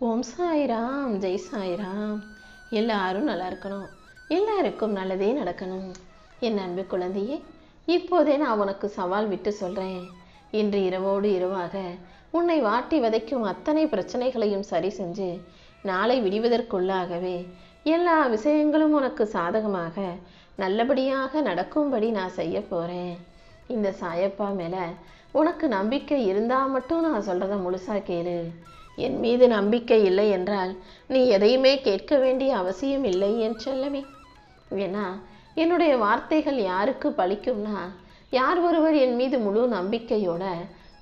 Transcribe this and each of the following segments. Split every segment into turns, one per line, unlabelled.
ஓம் சாய்ராம், ஜெய் சாய்ராம். எல்லாரும் நல்லா இருக்கணும், எல்லாருக்கும் நல்லதே நடக்கணும். என் அன்பு குழந்தையே, இப்போதே நான் உனக்கு சவால் விட்டு சொல்கிறேன். இன்று இரவோடு இரவாக உன்னை வாட்டி வதைக்கும் அத்தனை பிரச்சனைகளையும் சரி செஞ்சு நாளை விடுவதற்குள்ளாகவே எல்லா விஷயங்களும் உனக்கு சாதகமாக நல்லபடியாக நடக்கும்படி நான் செய்ய போகிறேன். இந்த சாயப்பா மேலே உனக்கு நம்பிக்கை இருந்தால் மட்டும் நான் சொல்கிறத முழுசாக கேளு. என் மீது நம்பிக்கை இல்லை என்றால் நீ எதையுமே கேட்க வேண்டிய அவசியம் இல்லை என் செல்லமே. ஏன்னா என்னுடைய வார்த்தைகள் யாருக்கு பலிக்கும்னா, யார் ஒருவர் என் மீது முழு நம்பிக்கையோட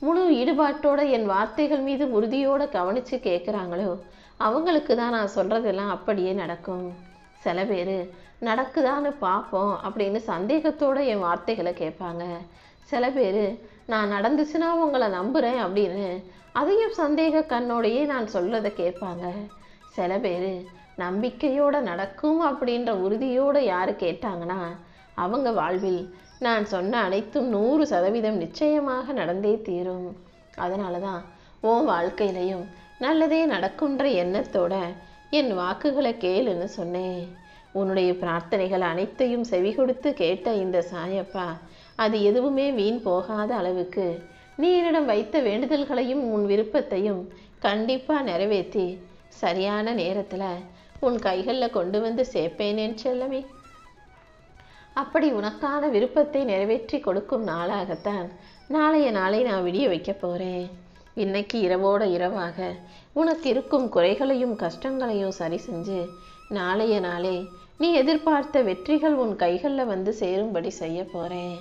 முழு ஈடுபாட்டோட என் வார்த்தைகள் மீது உறுதியோட கவனித்து கேட்குறாங்களோ அவங்களுக்கு தான் நான் சொல்கிறதெல்லாம் அப்படியே நடக்கும். சில பேர் நடக்குதான்னு பார்ப்போம் அப்படின்னு சந்தேகத்தோடு என் வார்த்தைகளை கேட்பாங்க. சில பேர் நான் நடந்துச்சுன்னா உங்களை நம்புகிறேன் அப்படின்னு அதையும் சந்தேக கண்ணோடையே நான் சொல்கிறத கேட்பாங்க. சில பேர் நம்பிக்கையோடு நடக்கும் அப்படின்ற உறுதியோடு யார் கேட்டாங்கன்னா அவங்க வாழ்வில் நான் சொன்ன அனைத்தும் 100% நிச்சயமாக நடந்தே தீரும். அதனால தான் உன் வாழ்க்கையிலையும் நல்லதே நடக்குன்ற எண்ணத்தோட என் வாக்குகளை கேளுன்னு சொன்னேன். உன்னுடைய பிரார்த்தனைகள் அனைத்தையும் செவி கொடுத்து கேட்ட இந்த சாயப்பா அது எதுவுமே வீண் போகாத அளவுக்கு நீ என்னிடம் வைத்த வேண்டுதல்களையும் உன் விருப்பத்தையும் கண்டிப்பாக நிறைவேற்றி சரியான நேரத்தில் உன் கைகளில் கொண்டு வந்து சேர்ப்பேனேன் செல்லமே. அப்படி உனக்கான விருப்பத்தை நிறைவேற்றி கொடுக்கும் நாளாகத்தான் நாளைய நாளை நான் விடிய வைக்க போகிறேன். இன்னைக்கு இரவோட இரவாக உனக்கு இருக்கும் குறைகளையும் கஷ்டங்களையும் சரி செஞ்சு நாளைய நாளே நீ எதிர்பார்த்த வெற்றிகள் உன் கைகளில் வந்து சேரும்படி செய்ய போகிறேன்.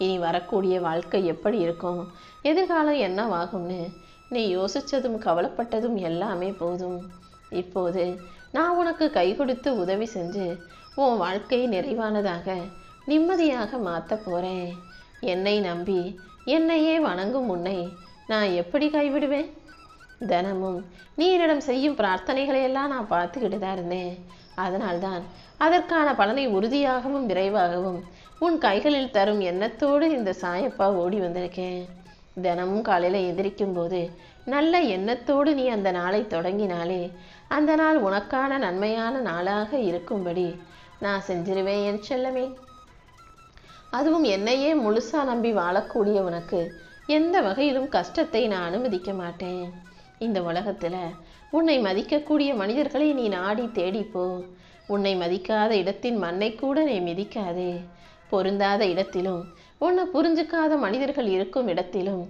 இனி வரக்கூடிய வாழ்க்கை எப்படி இருக்கும், எதிர்காலம் என்னவாகும்னு நீ யோசித்ததும் கவலைப்பட்டதும் எல்லாமே போதும். இப்போது நான் உனக்கு கை கொடுத்து உதவி செஞ்சு உன் வாழ்க்கையை நிறைவானதாக நிம்மதியாக மாற்ற போகிறேன். என்னை நம்பி என்னையே வணங்கும் உன்னை நான் எப்படி கைவிடுவேன்? தினமும் நீ என்னிடம் செய்யும் பிரார்த்தனைகளையெல்லாம் நான் பார்த்துக்கிட்டு தான் இருந்தேன். அதனால்தான் அதற்கான பலனை உறுதியாகவும் விரைவாகவும் உன் கைகளில் தரும் எண்ணத்தோடு இந்த சாயப்பா ஓடி வந்திருக்கேன். தினமும் காலையில் எந்திரிக்கும் போது நல்ல எண்ணத்தோடு நீ அந்த நாளை தொடங்கினாலே அந்த நாள் உனக்கான நன்மையான நாளாக இருக்கும்படி நான் செஞ்சிருவேன் என் செல்லமே. அதுவும் என்னையே முழுசா நம்பி வாழக்கூடிய உனக்கு எந்த வகையிலும் கஷ்டத்தை நான் அனுமதிக்க மாட்டேன். இந்த உலகத்தில் உன்னை மதிக்கக்கூடிய மனிதர்களை நீ நாடி தேடிப்போ. உன்னை மதிக்காத இடத்தின் மண்ணை கூட நீ மிதிக்காதே. பொருந்தாத இடத்திலும் உன்னை புரிஞ்சுக்காத மனிதர்கள் இருக்கும் இடத்திலும்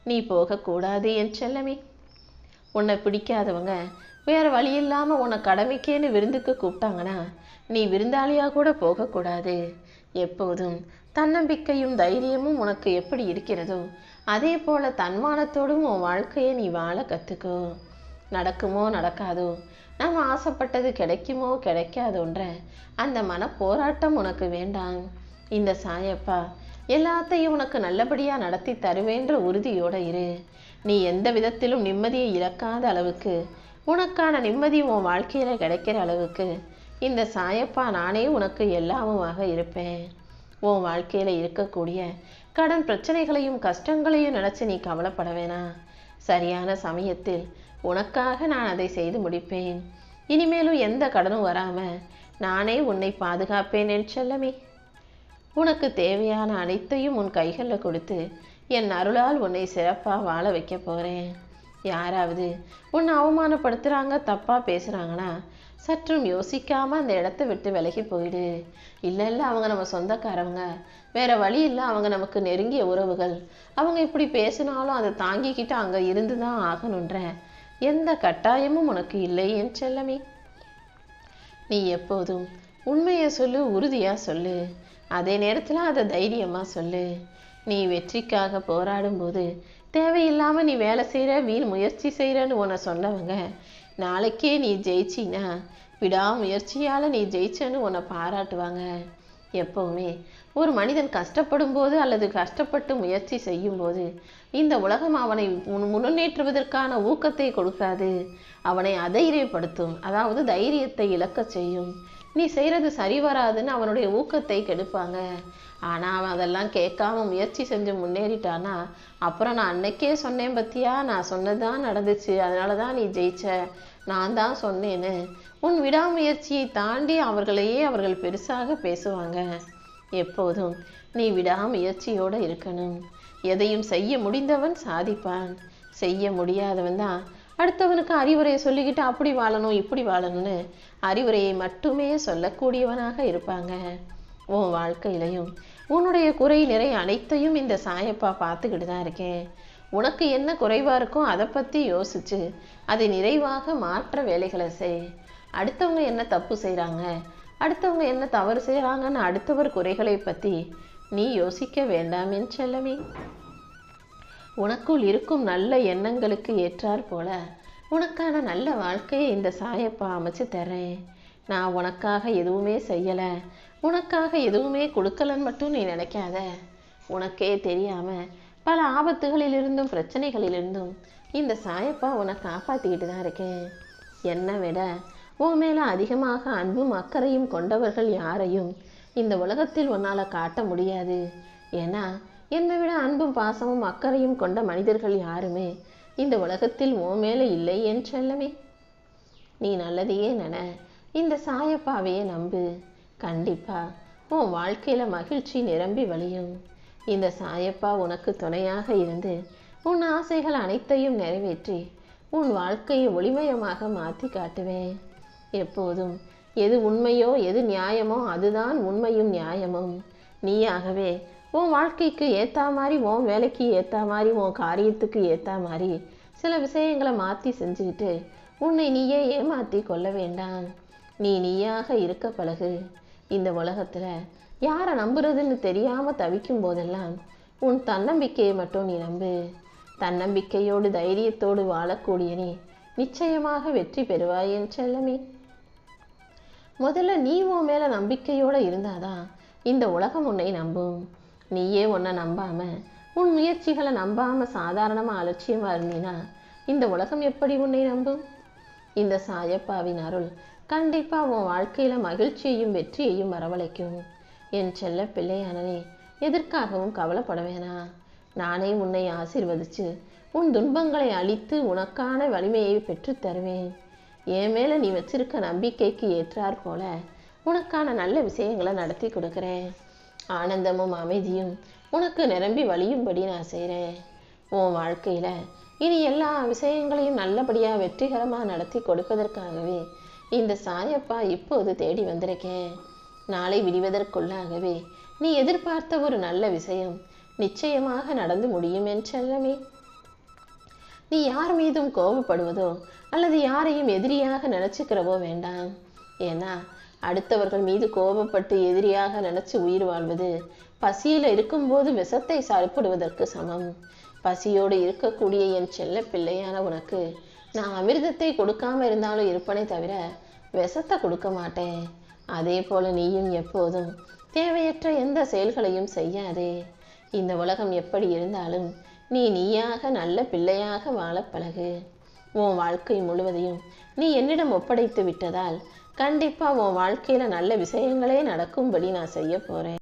நீ போகக்கூடாது என் செல்லமே. உன்னை பிடிக்காதவங்க வேற வழி இல்லாமல் உன்னை கடமைக்கேன்னு விருந்துக்கு கூப்பிட்டாங்கன்னா நீ விருந்தாளியாக கூட போகக்கூடாது. எப்போதும் தன்னம்பிக்கையும் தைரியமும் உனக்கு எப்படி இருக்கிறதோ அதே போல தன்மானத்தோடும் உன் வாழ்க்கையை நீ வாழ கற்றுக்கோ. நடக்குமோ நடக்காதோ, நம்ம ஆசைப்பட்டது கிடைக்குமோ கிடைக்காதோன்ற அந்த மனப்போராட்டம் உனக்கு வேண்டாம். இந்த சாயப்பா எல்லாத்தையும் உனக்கு நல்லபடியாக நடத்தி தருவேன்ற உறுதியோடு இரு. நீ எந்த விதத்திலும் நிம்மதியை இழக்காத அளவுக்கு உனக்கான நிம்மதி உன் வாழ்க்கையில் கிடைக்கிற அளவுக்கு இந்த சாயப்பா நானே உனக்கு எல்லாமுமாக இருப்பேன். உன் வாழ்க்கையில் இருக்கக்கூடிய கடன் பிரச்சனைகளையும் கஷ்டங்களையும் நினச்சி நீ கவலைப்பட வேணாம். சரியான சமயத்தில் உனக்காக நான் அதை செய்து முடிப்பேன். இனிமேலும் எந்த கடனும் வராமல் நானே உன்னை பாதுகாப்பேன் என் செல்லமே. உனக்கு தேவையான அனைத்தையும் உன் கைகளில் கொடுத்து என் அருளால் உன்னை சிறப்பாக வாழ வைக்க போகிறேன். யாராவது உன்னை அவமானப்படுத்துகிறாங்க, தப்பாக பேசுகிறாங்கன்னா சற்றும் யோசிக்காமல் அந்த இடத்த விட்டு விலகி போயிடு. இல்லை அவங்க நம்ம சொந்தக்காரவங்க, வேற வழி இல்லை, அவங்க நமக்கு நெருங்கிய உறவுகள், அவங்க இப்படி பேசினாலும் அதை தாங்கிக்கிட்டு அங்கே இருந்து தான் ஆகணுன்ற எந்த கட்டாயமும் உனக்கு இல்லை என் செல்லமே. நீ எப்போதும் உண்மையை சொல்லு, உறுதியாக சொல்லு, அதே நேரத்தில் அதை தைரியமாக சொல்லு. நீ வெற்றிக்காக போராடும்போது தேவையில்லாமல் நீ வேலை செய்கிற, வீண் முயற்சி செய்கிறன்னு உன்னை சொன்னவங்க நாளைக்கே நீ ஜெயிச்சின்னா விடாமுயற்சியால் நீ ஜெயிச்சன்னு உன்னை பாராட்டுவாங்க. எப்போவுமே ஒரு மனிதன் கஷ்டப்படும் போது அல்லது கஷ்டப்பட்டு முயற்சி செய்யும்போது இந்த உலகம் அவனை முன்னேற்றுவதற்கான ஊக்கத்தை கொடுக்காது, அவனை அதைரியப்படுத்தும். அதாவது தைரியத்தை இழக்க செய்யும். நீ செய்கிறது சரி வராதுன்னு அவனுடைய ஊக்கத்தை கெடுப்பாங்க. ஆனால் அவன் அதெல்லாம் கேட்காம முயற்சி செஞ்சு முன்னேறிட்டானா அப்புறம் நான் அன்னைக்கே சொன்னேன் பத்தியா, நான் சொன்னது தான் நடந்துச்சு, அதனால தான் நீ ஜெயிச்ச நான் தான் சொன்னேன்னு உன் விடாமுயற்சியை தாண்டி அவர்கள் பெருசாக பேசுவாங்க. எப்போதும் நீ விடாமுயற்சியோடு இருக்கணும். எதையும் செய்ய முடிந்தவன் சாதிப்பான். செய்ய முடியாதவன் தான் அடுத்தவனுக்கு அறிவுரையை சொல்லிக்கிட்டு அப்படி வாழணும் இப்படி வாழணும்னு அறிவுரையை மட்டுமே சொல்லக்கூடியவனாக இருப்பாங்க. உன் வாழ்க்கையிலையும் உன்னுடைய குறை நிறை அனைத்தையும் இந்த சாயப்பா பார்த்துக்கிட்டு தான் இருக்கேன். உனக்கு என்ன குறைவா இருக்கோ அதை பற்றி யோசிச்சு அதை நிறைவாக மாற்ற வேலைகளை செய். அடுத்தவங்க என்ன தப்பு செய்கிறாங்க, அடுத்தவங்க என்ன தவறு செய்கிறாங்கன்னு அடுத்தவர் குறைகளை பற்றி நீ யோசிக்க வேண்டாம் என் செல்லமே. உனக்குள் இருக்கும் நல்ல எண்ணங்களுக்கு ஏற்றாற் போல உனக்கான நல்ல வாழ்க்கையை இந்த சாயப்பா அமைச்சு தரேன். நான் உனக்காக எதுவுமே செய்யலை, உனக்காக எதுவுமே கொடுக்கலன்னு மட்டும் நீ நினைக்காத. உனக்கே தெரியாம பல ஆபத்துகளிலிருந்தும் பிரச்சனைகளிலிருந்தும் இந்த சாயப்பா உன்னை காப்பாற்றிக்கிட்டு தான் இருக்கேன். என்னை விட உன் மேலே அதிகமாக அன்பும் அக்கறையும் கொண்டவர்கள் யாரையும் இந்த உலகத்தில் உன்னால் காட்ட முடியாது. ஏன்னா என்னை விட அன்பும் பாசமும் அக்கறையும் கொண்ட மனிதர்கள் யாருமே இந்த உலகத்தில் உன் மேலே இல்லை என் செல்லமே. நீ நல்லதையே நினை, இந்த சாயப்பாவையே நம்பு. கண்டிப்பா உன் வாழ்க்கையில மகிழ்ச்சி நிரம்பி வழியும். இந்த சாயப்பா உனக்கு துணையாக இருந்து உன் ஆசைகள் அனைத்தையும் நிறைவேற்றி உன் வாழ்க்கையை ஒளிமயமாக மாற்றி காட்டுவேன். எப்போதும் எது உண்மையோ எது நியாயமோ அதுதான் உண்மையும் நியாயமும். நீயாகவே உன் வாழ்க்கைக்கு ஏற்ற மாதிரி, உன் வேலைக்கு ஏற்ற மாதிரி, உன் காரியத்துக்கு ஏற்ற மாதிரி சில விஷயங்களை மாற்றி செஞ்சுக்கிட்டு உன்னை நீயே ஏமாற்றி கொள்ள வேண்டாம். நீயாக இருக்க பழகு. இந்த உலகத்தில் யாரை நம்புறதுன்னு தெரியாமல் தவிக்கும் போதெல்லாம் உன் தன்னம்பிக்கையை மட்டும் நீ நம்பு. தன்னம்பிக்கையோடு தைரியத்தோடு வாழக்கூடிய நீ நிச்சயமாக வெற்றி பெறுவாய் என் செல்லமே. முதல்ல நீ உன் மேலே நம்பிக்கையோடு இருந்தாதான் இந்த உலகம் உன்னை நம்பும். நீயே உன்னை நம்பாம உன் முயற்சிகளை நம்பாம சாதாரணமாக அலட்சியமாக இருந்தீனா இந்த உலகம் எப்படி உன்னை நம்பும்? இந்த சாயப்பாவின் அருள் கண்டிப்பா உன் வாழ்க்கையில மகிழ்ச்சியையும் வெற்றியையும் வரவழைக்கும். என் செல்ல பிள்ளையானே, எதற்காகவும் கவலைப்பட வேணாம். நானே உன்னை ஆசீர்வதிச்சு உன் துன்பங்களை அழித்து உனக்கான வலிமையை பெற்று தருவேன். என் மேல நீ வச்சிருக்க நம்பிக்கைக்கு ஏற்றாற் போல உனக்கான நல்ல விஷயங்களை நடத்தி கொடுக்குறேன். ஆனந்தமும் அமைதியும் உனக்கு நிரம்பி வழியும்படி நான் செய்கிறேன். உன் வாழ்க்கையில இனி எல்லா விஷயங்களையும் நல்லபடியா வெற்றிகரமா நடத்தி கொடுப்பதற்காகவே இந்த சாயப்பா இப்போது தேடி வந்திருக்கேன். நாளை விடுவதற்குள்ளாகவே நீ எதிர்பார்த்த ஒரு நல்ல விஷயம் நிச்சயமாக நடந்து முடியும் என் செல்லமே. நீ யார் மீதும் கோபப்படுவதோ அல்லது யாரையும் எதிரியாக நினைச்சுக்கிறவோ வேண்டாம். ஏன்னா அடுத்தவர்கள் மீது கோபப்பட்டு எதிரியாக நினைச்சு உயிர் வாழ்வது பசியில இருக்கும்போது விஷத்தை சாப்பிடுவதற்கு சமம். பசியோடு இருக்கக்கூடிய என் செல்ல பிள்ளையான உனக்கு நான் அமிர்தத்தை கொடுக்காம இருந்தாலும் இருப்பனே தவிர விஷத்தை கொடுக்க மாட்டேன். அதே போல நீயும் எப்போதும் தேவையற்ற எந்த செயல்களையும் செய்யாதே. இந்த உலகம் எப்படி இருந்தாலும் நீயாக நல்ல பிள்ளையாக வாழ பழகு. உன் வாழ்க்கை முழுவதையும் நீ என்னிடம் ஒப்படைத்து விட்டதால் கண்டிப்பா உன் வாழ்க்கையில நல்ல விஷயங்களே நடக்கும்படி நான் செய்ய போறேன்.